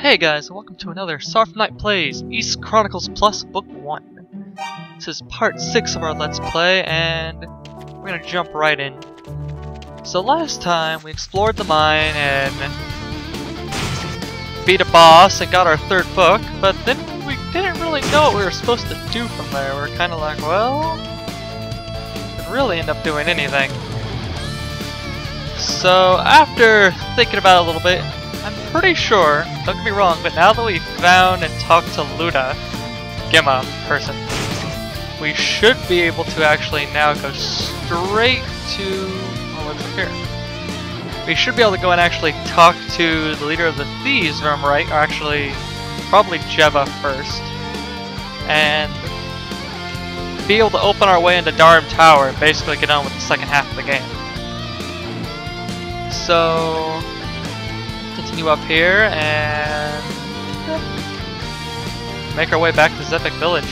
Hey guys, and welcome to another Saraphimknight Plays East Chronicles Plus Book 1. This is part 6 of our Let's Play, and we're gonna jump right in. So last time we explored the mine and beat a boss and got our third book, but then we didn't really know what we were supposed to do from there. We were kinda like, well, didn't really end up doing anything. So after thinking about it a little bit, I'm pretty sure, don't get me wrong, but now that we've found and talked to Luda, Gemma person, we should be able to actually now go straight to, oh, what's up here? We should be able to go and actually talk to the leader of the thieves, if I'm right, or actually, probably Jeva first, and be able to open our way into Darm Tower and basically get on with the second half of the game. So, continue up here and make our way back to Zephic Village.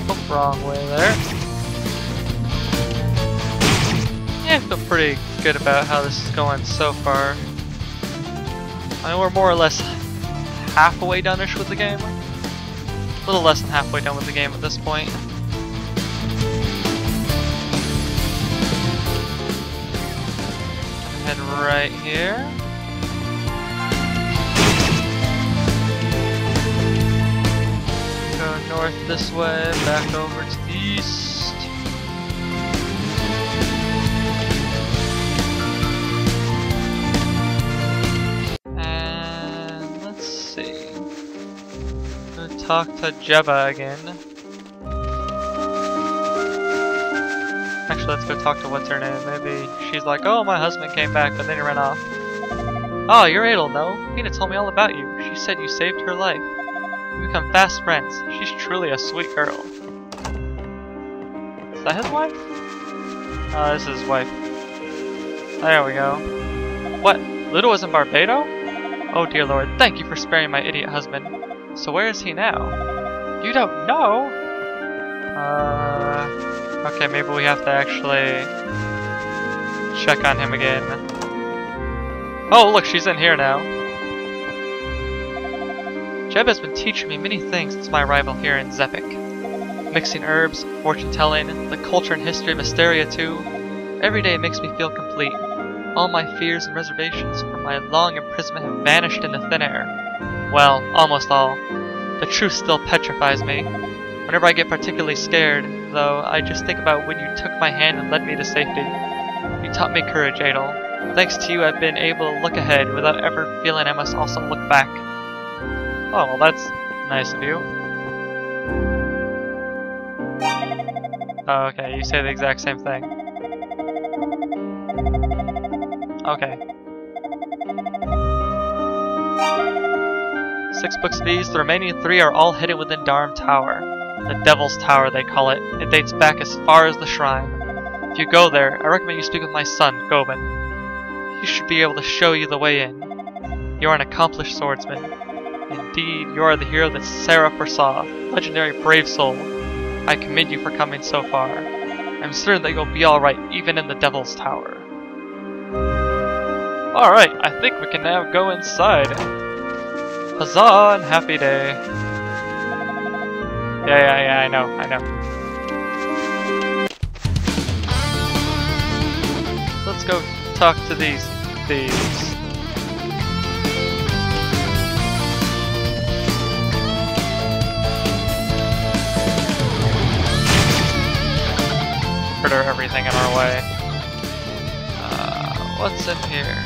Oh, wrong way there. Yeah, I feel pretty good about how this is going so far. I mean, we're more or less halfway done-ish with the game. A little less than halfway done with the game at this point. Head right here. Go north this way, back over to the east. Talk to Jeva again. Actually, let's go talk to what's her name. Maybe she's like, oh, my husband came back, but then he ran off. Oh, you're Adel, no? Mina told me all about you. She said you saved her life. We become fast friends. She's truly a sweet girl. Is that his wife? Oh, this is his wife. There we go. What? Luda was in Barbados? Oh dear lord, thank you for sparing my idiot husband. So where is he now? You don't know? Okay, maybe we have to actually check on him again. Oh, look, she's in here now. Jeb has been teaching me many things since my arrival here in Zephic. Mixing herbs, fortune-telling, the culture and history of Mysteria too. Every day makes me feel complete. All my fears and reservations from my long imprisonment have vanished into thin air. Well, almost all. The truth still petrifies me. Whenever I get particularly scared, though, I just think about when you took my hand and led me to safety. You taught me courage, Adel. Thanks to you, I've been able to look ahead without ever feeling I must also look back. Oh, well, that's nice of you. Oh, okay, you say the exact same thing. Okay. 6 books of these, the remaining 3 are all hidden within Darm Tower. The Devil's Tower, they call it. It dates back as far as the shrine. If you go there, I recommend you speak with my son, Goben. He should be able to show you the way in. You are an accomplished swordsman. Indeed, you are the hero that Sarah foresaw, legendary brave soul. I commend you for coming so far. I'm certain that you'll be alright, even in the Devil's Tower. Alright, I think we can now go inside. Huzzah and happy day. Yeah, I know. Let's go talk to these thieves. Murder everything in our way. What's in here?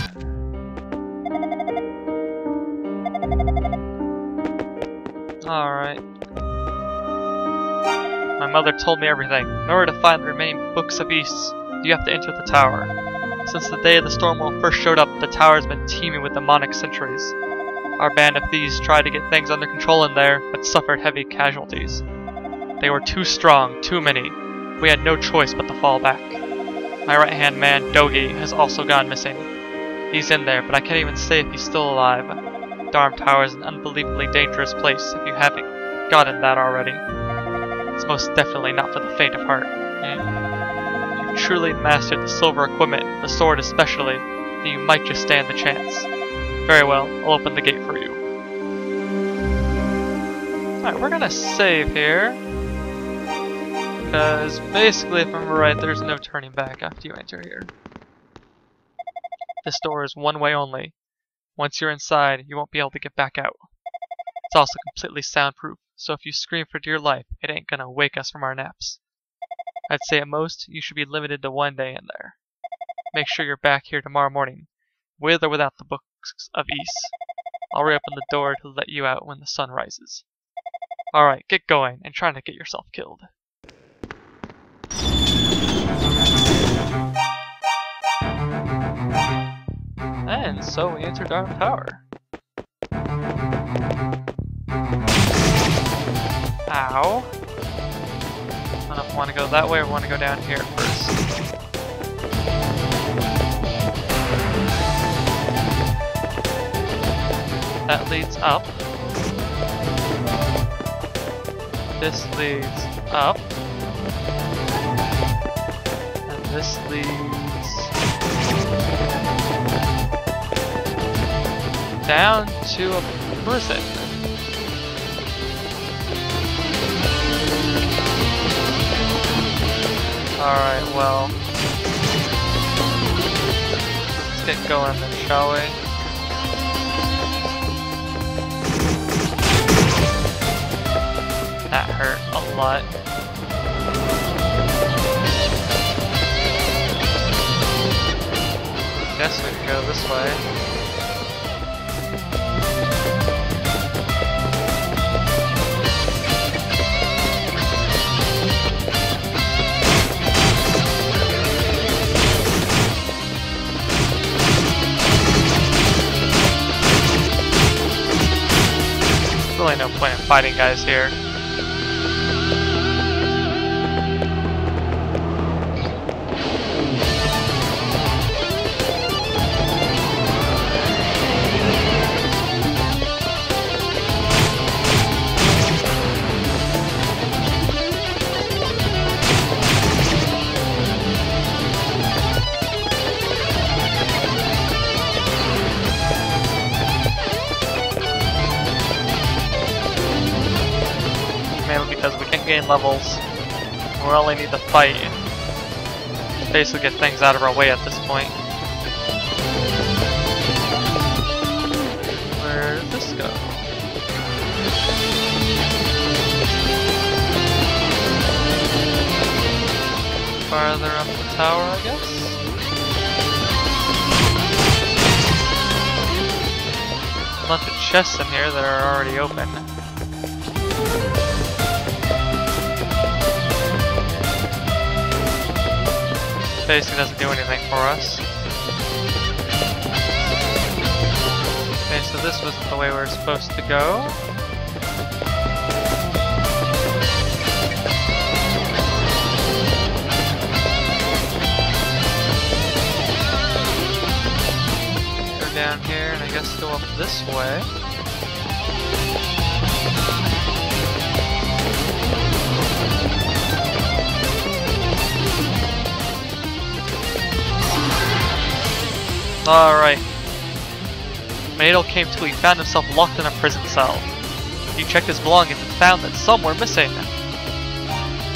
Alright. My mother told me everything. In order to find the remaining books of East, you have to enter the tower. Since the day the Stormworld first showed up, the tower has been teeming with demonic sentries. Our band of thieves tried to get things under control in there, but suffered heavy casualties. They were too strong, too many. We had no choice but to fall back. My right-hand man, Dogi, has also gone missing. He's in there, but I can't even say if he's still alive. Darm Tower is an unbelievably dangerous place if you haven't gotten that already. It's most definitely not for the faint of heart. If you truly mastered the silver equipment, the sword especially, then you might just stand the chance. Very well, I'll open the gate for you. Alright, we're gonna save here. Because basically, if I'm right, there's no turning back after you enter here. This door is one way only. Once you're inside, you won't be able to get back out. It's also completely soundproof, so if you scream for dear life, it ain't gonna wake us from our naps. I'd say at most, you should be limited to 1 day in there. Make sure you're back here tomorrow morning, with or without the Books of Ys. I'll reopen the door to let you out when the sun rises. Alright, get going, and try not to get yourself killed. And so we enter Darm Tower. Ow. I don't know if I want to go that way or want to go down here first. That leads up. This leads up. And this leads down to a prison. Alright, well, let's get going then, shall we? That hurt a lot. Guess we can go this way. Really no point in fighting guys here. Because we can gain levels, we only need to fight. Basically get things out of our way at this point. Where did this go? Farther up the tower, I guess? A bunch of chests in here that are already open. Basically doesn't do anything for us. Okay, so this wasn't the way we were supposed to go. Go down here and I guess go up this way. Alright. When Adol came to, he found himself locked in a prison cell. He checked his belongings and found that some were missing.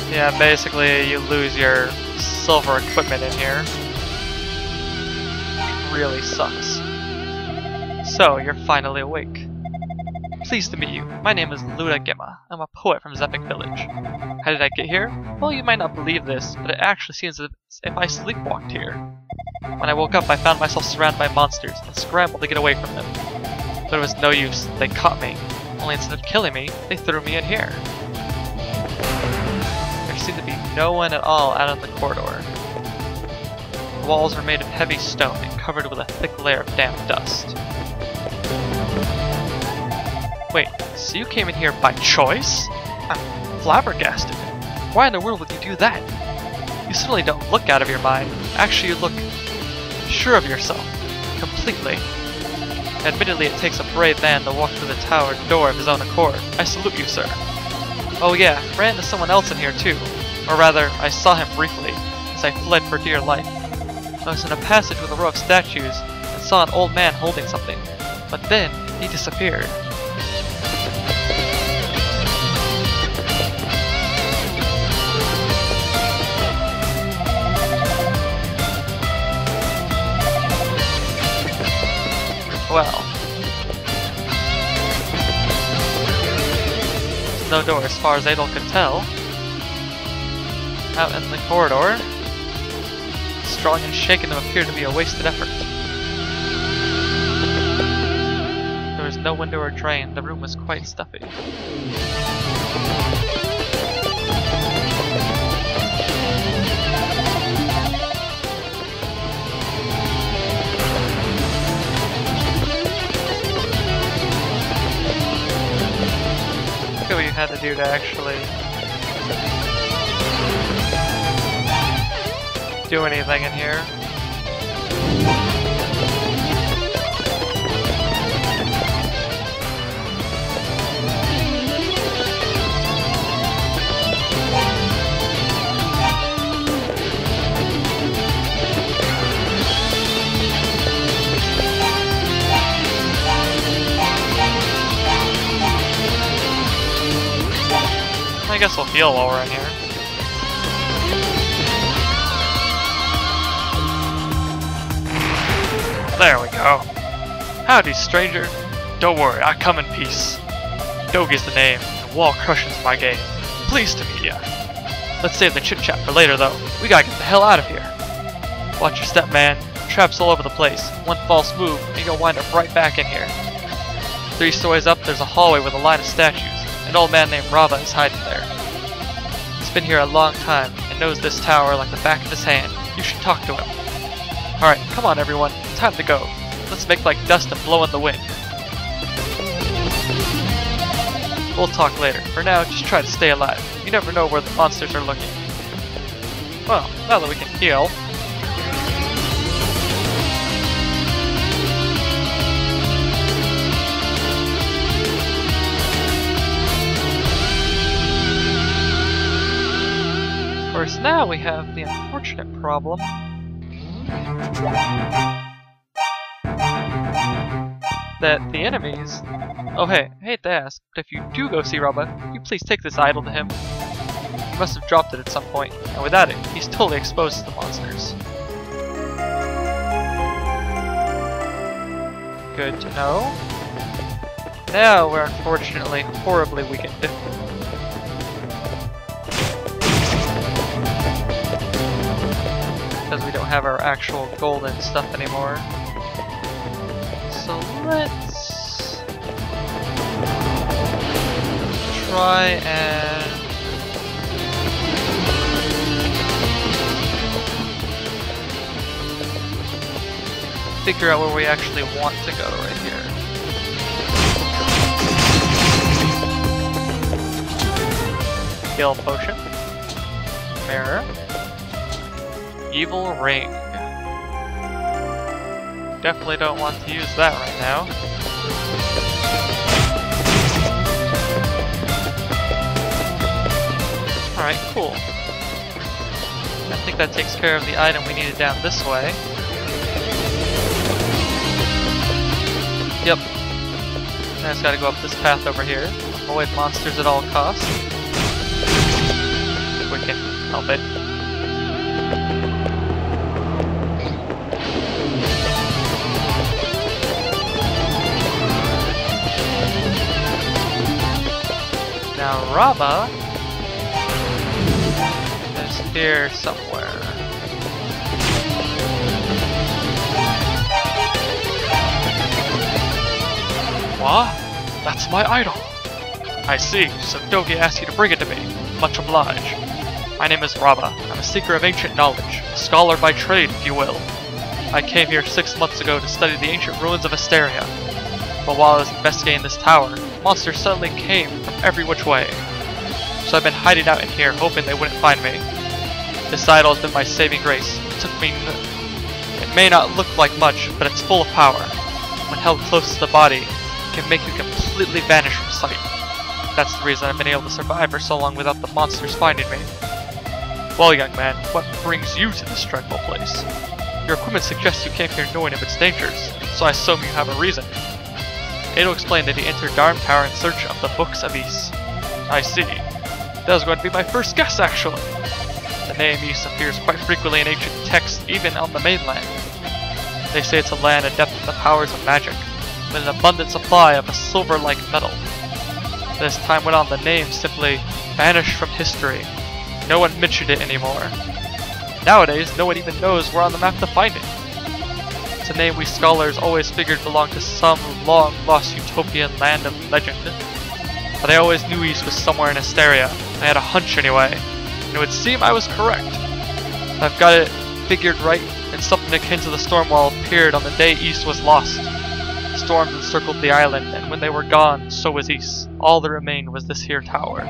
Yeah, basically you lose your silver equipment in here. Which really sucks. So, you're finally awake. Pleased to meet you. My name is Luda Gemma. I'm a poet from Zepik Village. How did I get here? Well, you might not believe this, but it actually seems as if I sleepwalked here. When I woke up, I found myself surrounded by monsters and scrambled to get away from them. But it was no use. They caught me. Only instead of killing me, they threw me in here. There seemed to be no one at all out in the corridor. The walls are made of heavy stone and covered with a thick layer of damp dust. Wait, so you came in here by choice? I'm flabbergasted. Why in the world would you do that? You certainly don't look out of your mind. Actually, you look sure of yourself. completely. Admittedly, it takes a brave man to walk through the tower door of his own accord. I salute you, sir. Oh yeah, ran into someone else in here too. Or rather, I saw him briefly, as I fled for dear life. I was in a passage with a row of statues, and saw an old man holding something. But then, he disappeared. Well, there's no door as far as Adol could tell. Out in the corridor, strong and shaken to appear to be a wasted effort. There was no window or drain, the room was quite stuffy. Look at what you had to do to actually do anything in here. I guess we'll heal while we're in here. There we go. Howdy, stranger. Don't worry, I come in peace. Dogi's the name, and wall crushing's my game. Pleased to meet ya. Let's save the chit-chat for later, though. We gotta get the hell out of here. Watch your step, man. Traps all over the place. One false move, and you'll wind up right back in here. 3 stories up, there's a hallway with a line of statues. An old man named Rava is hiding there. He's been here a long time, and knows this tower like the back of his hand. You should talk to him. Alright, come on everyone, time to go. Let's make like dust and blow in the wind. We'll talk later. For now, just try to stay alive. You never know where the monsters are looking. Well, now that we can heal. Of course, now we have the unfortunate problem that the enemies... Oh hey, I hate to ask, but if you do go see Rava, can you please take this idol to him? He must have dropped it at some point, and without it, he's totally exposed to the monsters. Good to know. Now we're unfortunately horribly weakened. Because we don't have our actual golden stuff anymore. So let's try and figure out where we actually want to go right here. Heal potion. Mirror. Evil ring. Definitely don't want to use that right now. Alright, cool. I think that takes care of the item we needed down this way. Yep. I just gotta go up this path over here. Avoid monsters at all costs. If we can help it. Now Rava is here somewhere. What? That's my idol. I see, so Dogi asked you to bring it to me. Much obliged. My name is Rava. I'm a seeker of ancient knowledge, a scholar by trade, if you will. I came here 6 months ago to study the ancient ruins of Asteria. But while I was investigating this tower, monsters suddenly came from every which way. So I've been hiding out in here, hoping they wouldn't find me. This idol has been my saving grace. It may not look like much, but it's full of power. When held close to the body, it can make you completely vanish from sight. That's the reason I've been able to survive for so long without the monsters finding me. Well, young man, what brings you to this dreadful place? Your equipment suggests you came here knowing of its dangers, so I assume you have a reason. Ado explained that he entered Darm Tower in search of the Books of Ys. I see. That was going to be my first guess, actually. The name Ys appears quite frequently in ancient texts, even on the mainland. They say it's a land adept with the powers of magic, with an abundant supply of a silver-like metal. As time went on, the name simply vanished from history. No one mentioned it anymore. Nowadays, no one even knows where on the map to find it. It's a name we scholars always figured belonged to some long-lost utopian land of legend. But I always knew Ys was somewhere in Asteria. I had a hunch anyway, and it would seem I was correct. I've got it figured right, and something akin to the storm wall appeared on the day Ys was lost. Storms encircled the island, and when they were gone, so was Ys. All that remained was this here tower.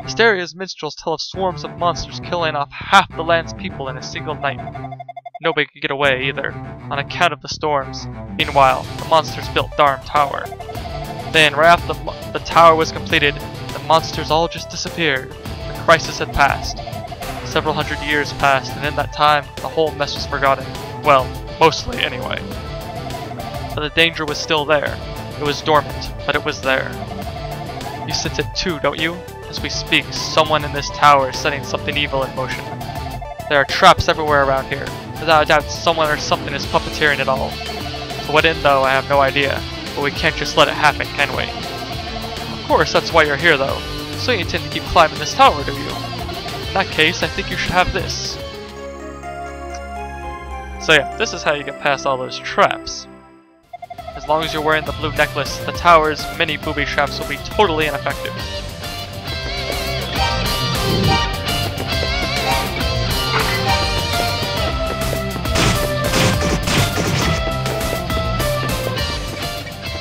Asteria's minstrels tell of swarms of monsters killing off half the land's people in a single night. Nobody could get away either, on account of the storms. Meanwhile, the monsters built Darm Tower. Then, right after the tower was completed, the monsters all just disappeared. The crisis had passed. Several hundred years passed, and in that time, the whole mess was forgotten. Well, mostly anyway. But the danger was still there. It was dormant, but it was there. You sense it too, don't you? As we speak, someone in this tower is setting something evil in motion. There are traps everywhere around here. Without a doubt, someone or something is puppeteering it all. To what end, though, I have no idea. But we can't just let it happen, can we? Of course, that's why you're here, though. So you intend to keep climbing this tower, do you? In that case, I think you should have this. So yeah, this is how you get past all those traps. As long as you're wearing the blue necklace, the tower's many booby traps will be totally ineffective.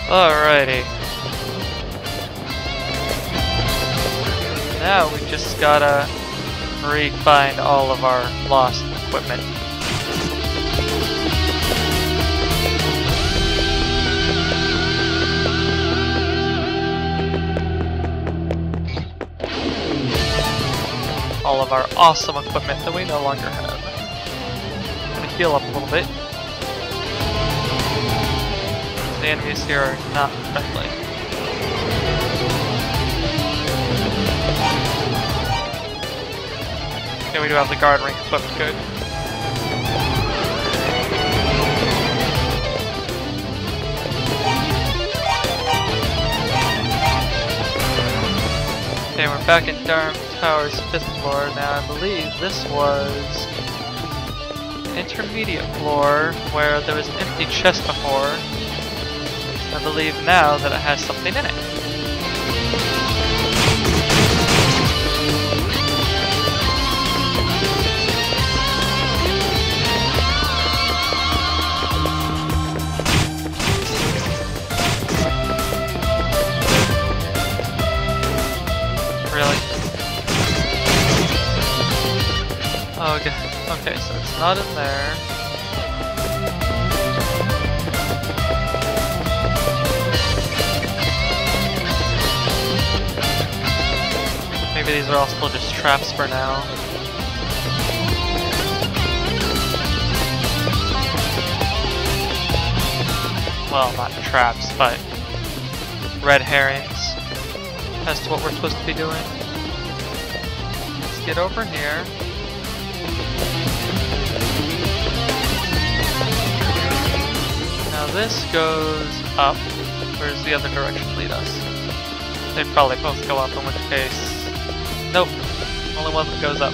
Alrighty. Now we just gotta re-find all of our lost equipment. All of our awesome equipment that we no longer have. I'm gonna heal up a little bit. The enemies here are not friendly. Okay, we do have the guard ring equipped, good. Okay, we're back in Darm Tower's 5th floor. Now I believe this was an intermediate floor where there was an empty chest before. I believe now that it has something in it. Really? Okay, so it's not in there. Maybe these are all still just traps for now. Well, not traps, but red herrings as to what we're supposed to be doing. Let's get over here. Now this goes up. Where does the other direction lead us? They'd probably both go up, in which case... Nope, only one that goes up.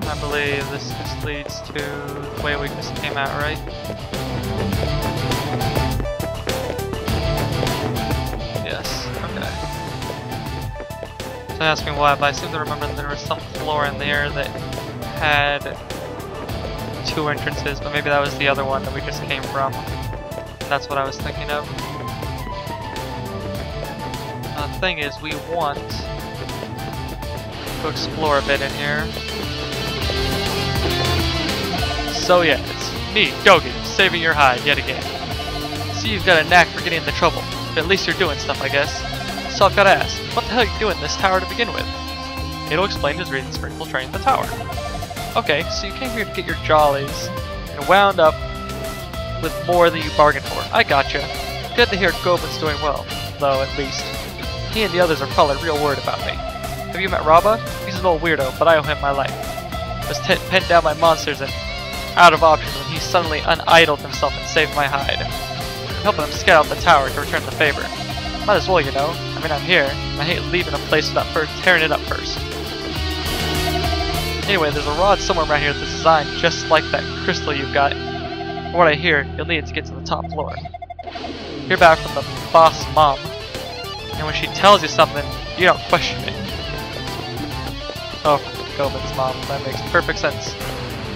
I believe this just leads to the way we just came out, right? Yes, okay. So ask me why, but I seem to remember that there was some floor in there that had 2 entrances, but maybe that was the other one that we just came from. That's what I was thinking of. The thing is, we want to explore a bit in here. So yeah, it's me, Dogi, saving your hide yet again. See, you've got a knack for getting into trouble, but at least you're doing stuff, I guess. So I've gotta ask, what the hell are you doing in this tower to begin with? It'll explain his reasons for infiltrating the tower. Okay, so you came here to get your jollies, and wound up with more than you bargained for. I gotcha. Good to hear Goblin's doing well, though, at least. He and the others are probably real worried about me. Have you met Rabba? He's an old weirdo, but I owe him my life. I was pinned down by monsters and out of options when he suddenly unidled himself and saved my hide. I'm helping him scout out the tower to return the favor. Might as well, you know. I mean, I'm here. I hate leaving a place without first tearing it up first. Anyway, there's a rod somewhere around here that's designed just like that crystal you've got. From what I hear, you'll need it to get to the top floor. Hear back from the boss mom. And when she tells you something, you don't question it. Oh, Goblin's mom. That makes perfect sense.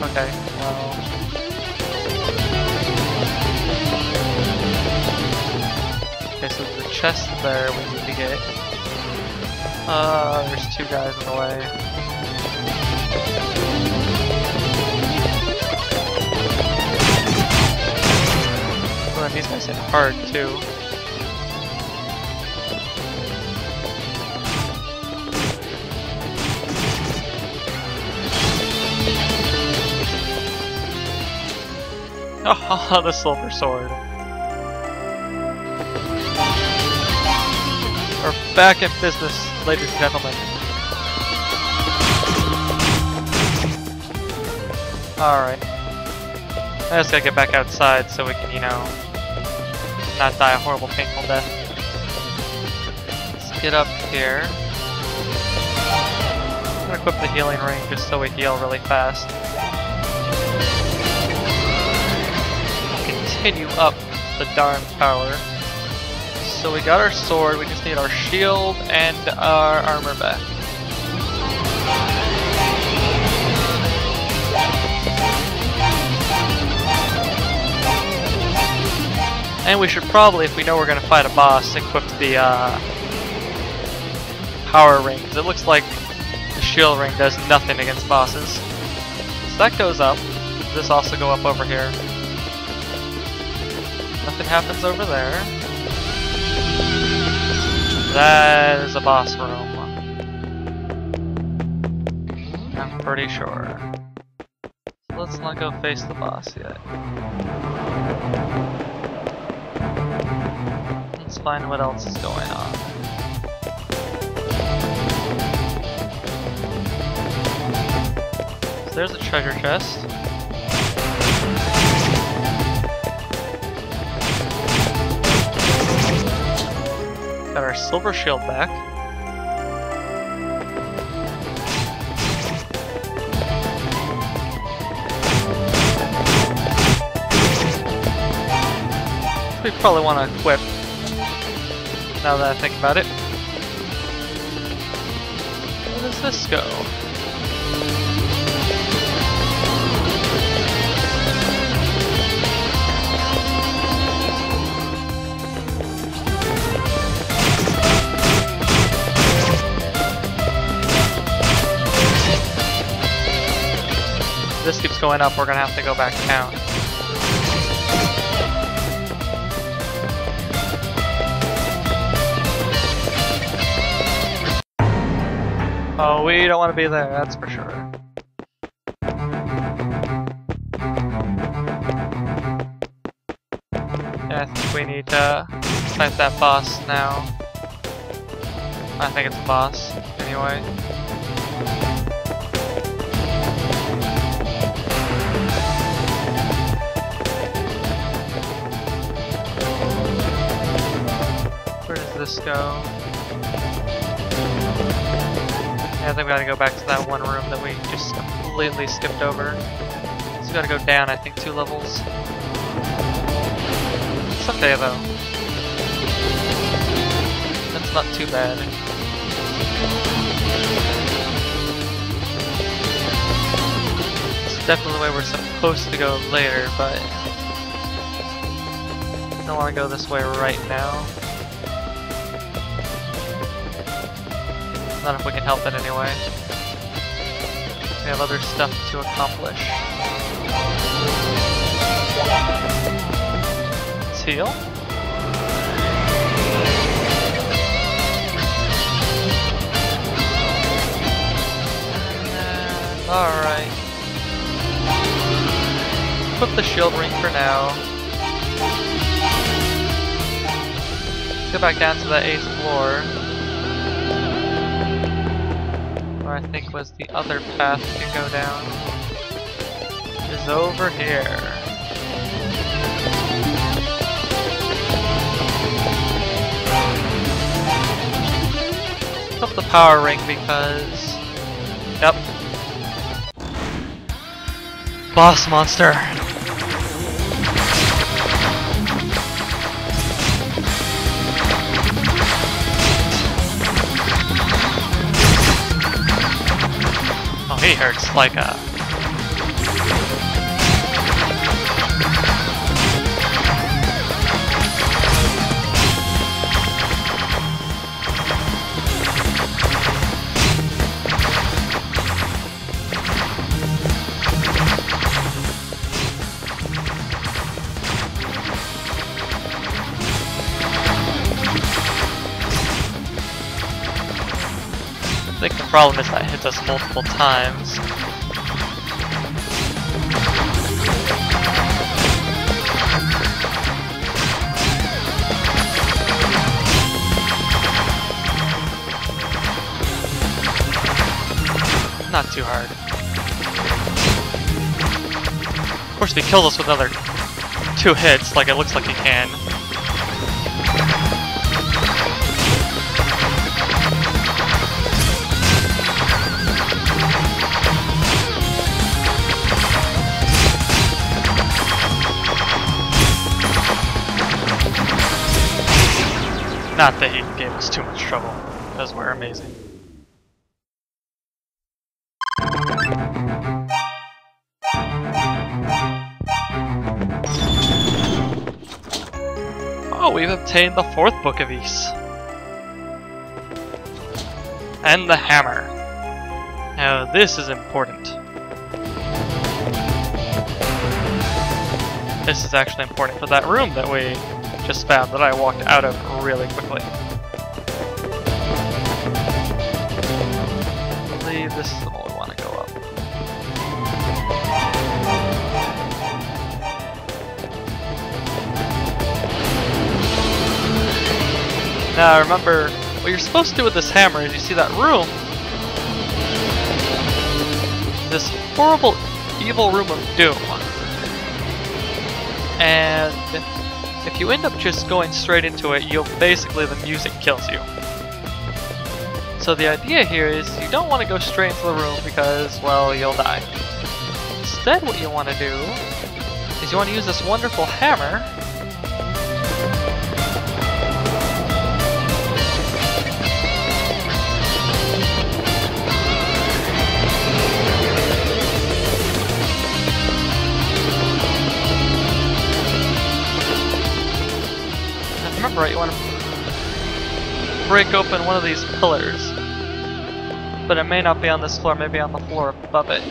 Okay, well... Okay, so there's a chest there we need to get. There's 2 guys in the way. Oh, and these guys hit hard too. Oh, the silver sword. We're back in business, ladies and gentlemen. Alright. I just gotta get back outside so we can, you know, not die a horrible, painful death. Let's get up here. I'm gonna equip the healing ring just so we heal really fast. Continue up the Darm Tower. So we got our sword, we just need our shield and our armor back. And we should probably, if we know we're going to fight a boss, equip the power ring, because it looks like the shield ring does nothing against bosses. So that goes up. Does this also go up over here? Nothing happens over there. That is a boss room. I'm pretty sure. So let's not go face the boss yet. Let's find what else is going on. So there's a treasure chest. Got our silver shield back. We probably want to equip, now that I think about it. Where does this go? If this keeps going up, we're gonna have to go back down. Oh, we don't want to be there, that's for sure. Yeah, I think we need to fight that boss now. I think it's a boss, anyway. Where does this go? Yeah, I think we gotta go back to that one room that we just completely skipped over. So we gotta go down, I think, 2 levels. It's okay though. That's not too bad. It's definitely the way we're supposed to go later, but I don't want to go this way right now. Not if we can help it anyway. We have other stuff to accomplish. Let's heal. Alright. Put the shield ring for now. Let's go back down to the 8th floor. Where I think was the other path to go down. Is over here. Up the power ring because... Yep. Boss monster. Oh, he hurts like a... I think the problem is that it hits us multiple times. Not too hard. Of course, if he kills us with another 2 hits, like it looks like he can. Not that he gave us too much trouble, because we're amazing. Oh, we've obtained the 4th book of Ys. And the hammer. Now this is important. This is actually important for that room that we just found that I walked out of really quickly. I believe this is the one we want to go up. Now remember, what you're supposed to do with this hammer is you see that room, this horrible, evil room of doom. And if you end up just going straight into it, basically the music kills you. So the idea here is you don't want to go straight into the room because, well, you'll die. Instead, what you want to do is you want to use this wonderful hammer right, you want to break open one of these pillars. But it may not be on this floor, maybe on the floor above it.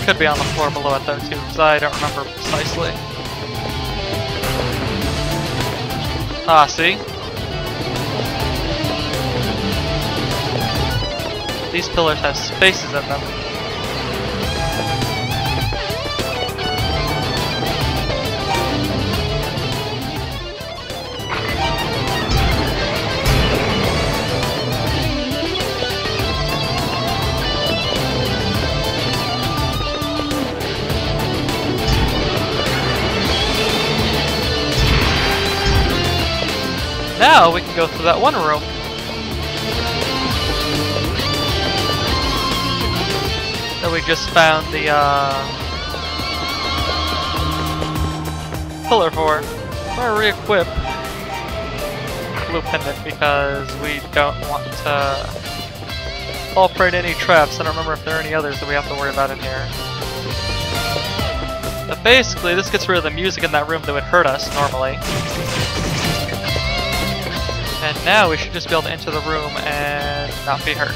Could be on the floor below it though too, because I don't remember precisely. Ah, see? These pillars have spaces in them. Now we can go through that one room. That we just found the pillar for. We're gonna re-equip Blue Pendant because we don't want to fall prey to any traps. I don't remember if there are any others that we have to worry about in here. But basically, this gets rid of the music in that room that would hurt us normally. And now we should just be able to enter the room and not be hurt.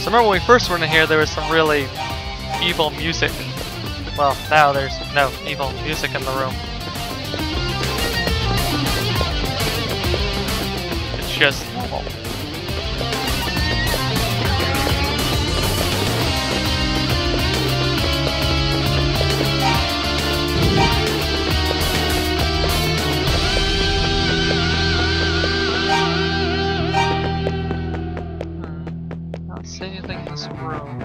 So remember when we first went in here, there was some really evil music. Well, now there's no evil music in the room. It's just normal. Not see anything in this room.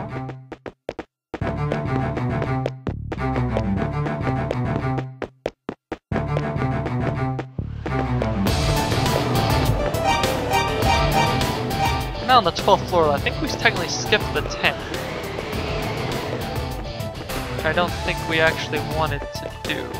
Now on the 12th floor, I think we technically skipped the 10th. I don't think we actually wanted to do.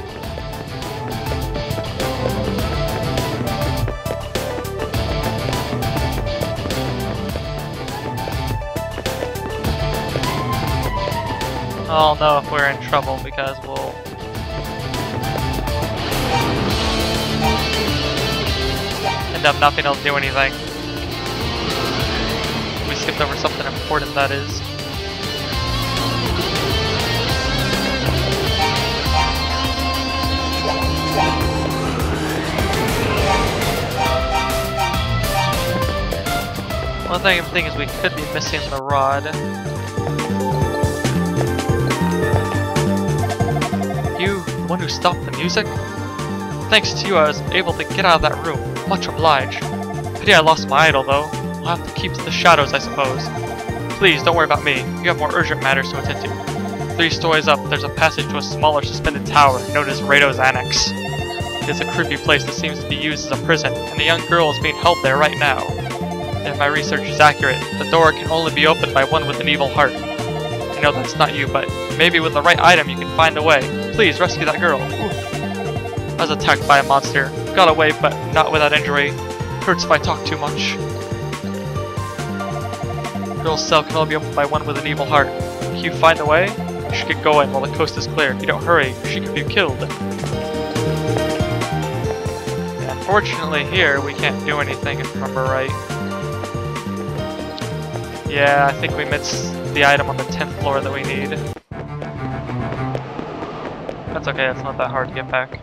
I'll know if we're in trouble because we'll... end up not being able to do anything. We skipped over something important, that is. One thing I'm thinking is we could be missing the rod. You, the one who stopped the music? Thanks to you, I was able to get out of that room. Much obliged. Pity I lost my idol, though. I'll have to keep to the shadows, I suppose. Please, don't worry about me. You have more urgent matters to attend to. 3 stories up, there's a passage to a smaller suspended tower, known as Rado's Annex. It's a creepy place that seems to be used as a prison, and the young girl is being held there right now. If my research is accurate, the door can only be opened by one with an evil heart. I know that's not you, but maybe with the right item you can find a way. Please, rescue that girl. Oof. I was attacked by a monster. Got away, but not without injury. Hurts if I talk too much. Girl's cell can only be opened by one with an evil heart. Can you find a way? You should get going while the coast is clear. If you don't hurry, she could be killed. Unfortunately here, we can't do anything if I remember right. Yeah, I think we missed the item on the 10th floor that we need. That's okay, it's not that hard to get back.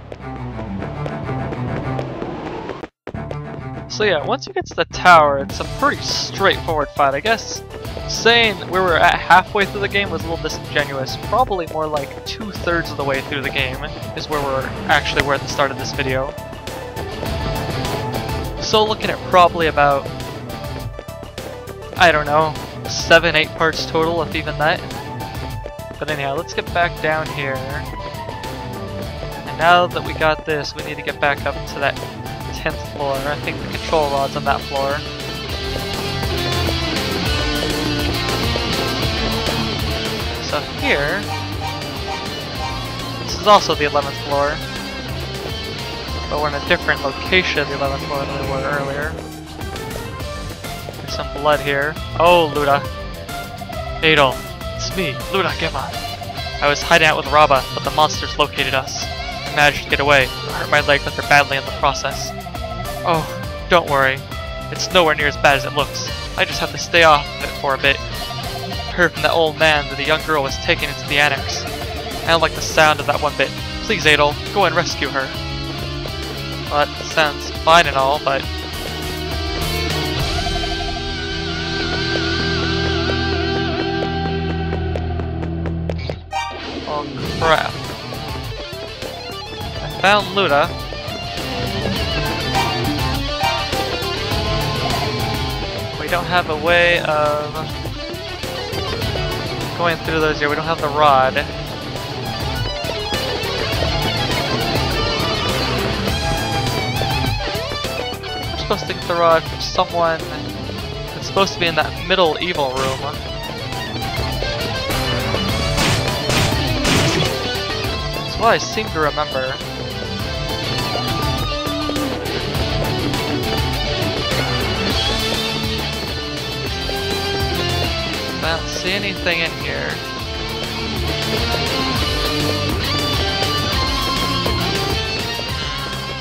So yeah, once you get to the tower, it's a pretty straightforward fight. I guess saying we were at halfway through the game was a little disingenuous. Probably more like 2/3 of the way through the game is where we're at the start of this video. So looking at probably about, I don't know, 7-8 parts total, if even that. But anyhow, let's get back down here. And now that we got this, we need to get back up to that 10th floor. I think the control rod's on that floor. So here, this is also the 11th floor. But we're in a different location of the 11th floor than we were earlier. There's some blood here. Oh, Luda. Adol, it's me, Luda Gemma. I was hiding out with Raba, but the monsters located us. I managed to get away. I hurt my leg rather badly in the process. Oh, don't worry. It's nowhere near as bad as it looks. I just have to stay off of it for a bit. I heard from that old man that the young girl was taken into the annex. I don't like the sound of that one bit. Please, Adol, go and rescue her. Well, that sounds fine and all, but... oh crap. I found Luda. We don't have a way of going through those here. We don't have the rod. We're supposed to get the rod from someone that's supposed to be in that middle evil room. That's what I seem to remember. see anything in here.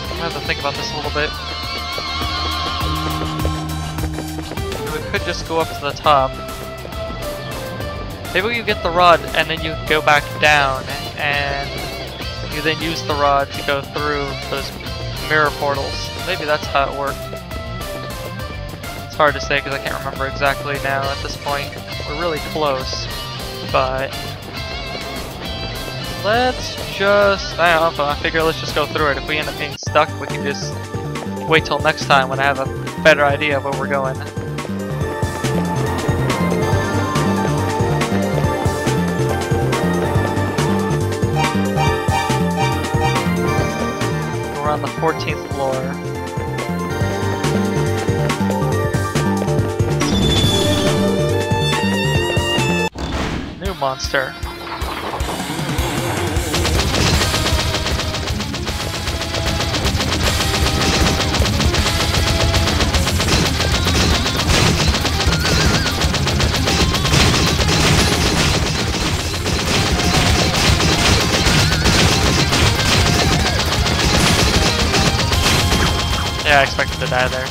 I'm gonna have to think about this a little bit. We could just go up to the top. Maybe you get the rod and then you go back down and you then use the rod to go through those mirror portals. Maybe that's how it worked. It's hard to say because I can't remember exactly now at this point. We're really close, but let's just, I don't know, I figure let's just go through it. If we end up being stuck, we can just wait till next time when I have a better idea of where we're going. We're on the 14th floor. New monster. Yeah, I expected to die there.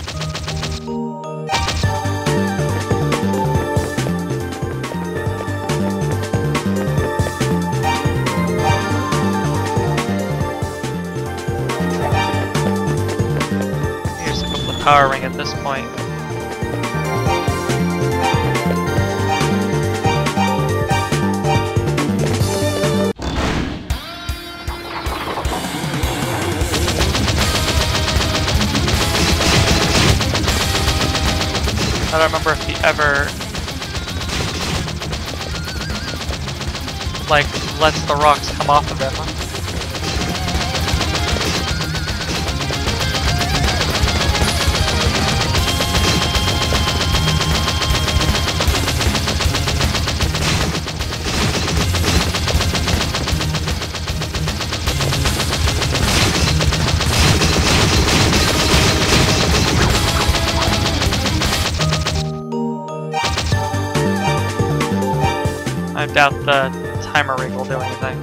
Here's a couple of power ring at this point. I don't remember if he ever like lets the rocks come off of him. I doubt the timer ring will do anything.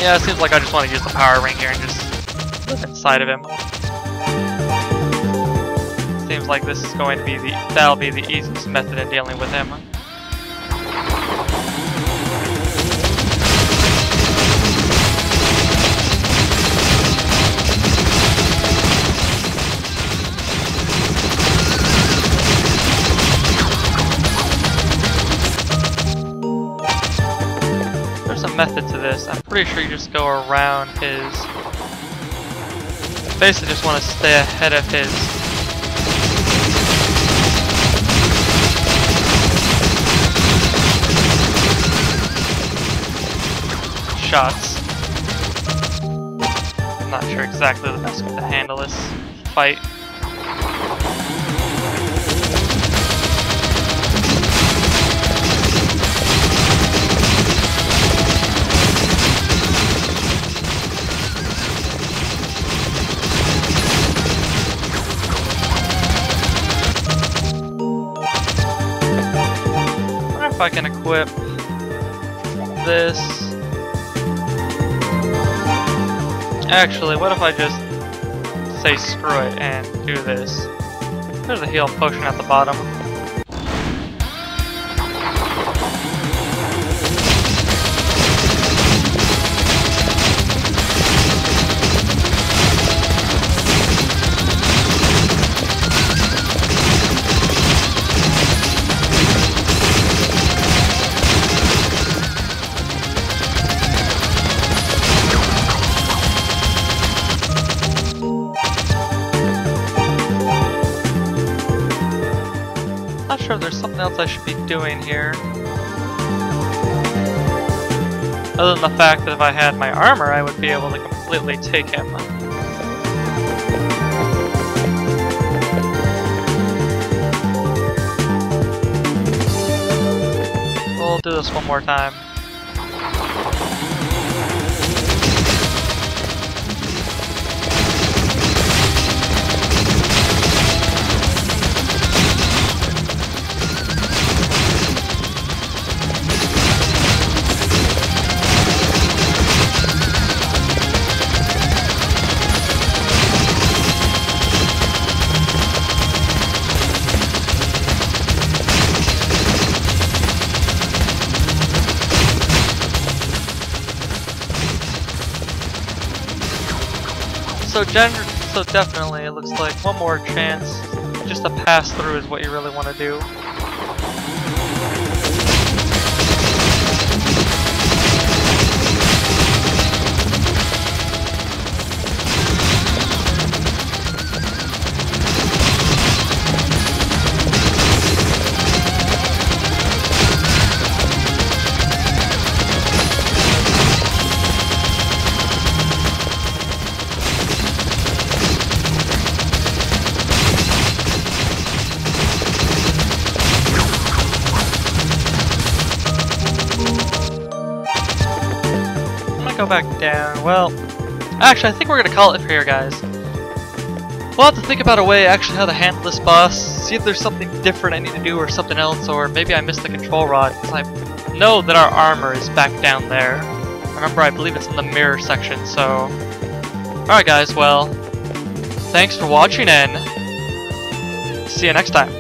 Yeah, it seems like I just want to use the power ring here and just live inside of him. Seems like this is going to be that'll be the easiest method in dealing with him. There's a method to this. I'm pretty sure you just go around his. Basically, just want to stay ahead of his. Shots. I'm not sure exactly the best way to handle this fight. I wonder if I can equip this. Actually, what if I just say screw it and do this? There's a heal potion at the bottom. Not sure if there's something else I should be doing here. Other than the fact that if I had my armor, I would be able to completely take him. we'll do this one more time. So definitely, it looks like one more chance. Just a pass through is what you really want to do. Go back down. Well, actually, I think we're gonna call it for here, guys. We'll have to think about a way actually how to handle this boss. See if there's something different I need to do, or something else, or maybe I missed the control rod. Because I know that our armor is back down there. Remember, I believe it's in the mirror section. So, all right, guys. Well, thanks for watching, and see you next time.